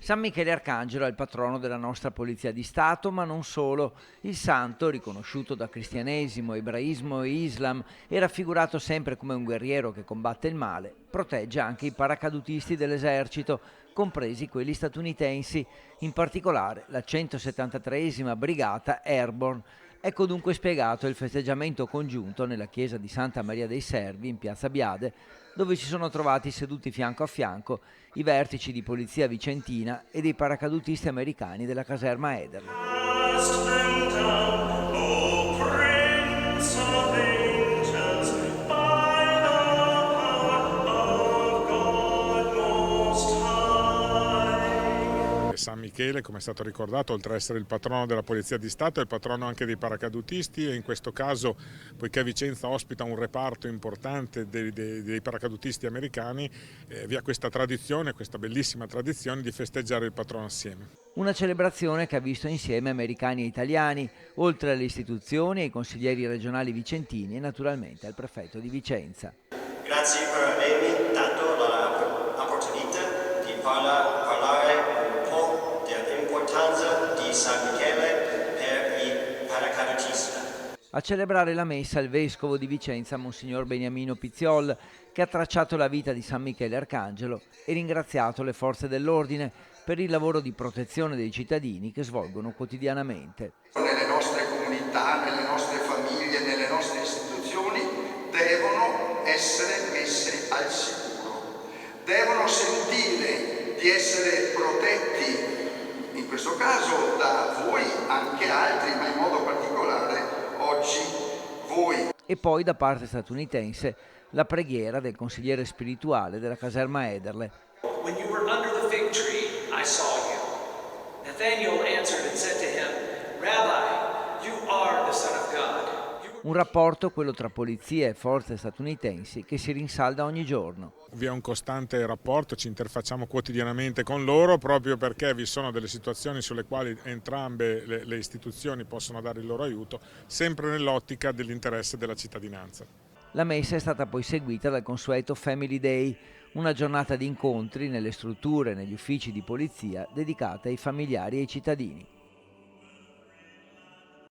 San Michele Arcangelo è il patrono della nostra Polizia di Stato, ma non solo. Il santo, riconosciuto da cristianesimo, ebraismo e islam e raffigurato sempre come un guerriero che combatte il male, protegge anche i paracadutisti dell'esercito, compresi quelli statunitensi, in particolare la 173esima Brigata Airborne. Ecco dunque spiegato il festeggiamento congiunto nella chiesa di Santa Maria dei Servi in piazza Biade, dove si sono trovati seduti fianco a fianco i vertici di polizia vicentina e dei paracadutisti americani della caserma Ederle. San Michele, come è stato ricordato, oltre ad essere il patrono della Polizia di Stato, è il patrono anche dei paracadutisti e in questo caso, poiché Vicenza ospita un reparto importante dei paracadutisti americani, vi ha questa tradizione, questa bellissima tradizione di festeggiare il patrono assieme. Una celebrazione che ha visto insieme americani e italiani, oltre alle istituzioni, ai consiglieri regionali vicentini e naturalmente al prefetto di Vicenza. Grazie per avermi dato l'opportunità di parlare di San Michele per i paracadutisti. A celebrare la messa il vescovo di Vicenza, Monsignor Beniamino Pizziol, che ha tracciato la vita di San Michele Arcangelo e ringraziato le forze dell'ordine per il lavoro di protezione dei cittadini che svolgono quotidianamente. Nelle nostre comunità, nelle nostre famiglie, nelle nostre istituzioni devono essere messe al sicuro, devono sentire di essere protetti. In questo caso da voi, anche altri, ma in modo particolare oggi voi. E poi da parte statunitense la preghiera del consigliere spirituale della caserma Ederle. When you were under the fig tree, I saw you. Nathanael answered and said to him, Rabbi, you are the Son of God. Un rapporto, quello tra polizia e forze statunitensi, che si rinsalda ogni giorno. Vi è un costante rapporto, ci interfacciamo quotidianamente con loro proprio perché vi sono delle situazioni sulle quali entrambe le istituzioni possono dare il loro aiuto, sempre nell'ottica dell'interesse della cittadinanza. La messa è stata poi seguita dal consueto Family Day, una giornata di incontri nelle strutture e negli uffici di polizia dedicata ai familiari e ai cittadini.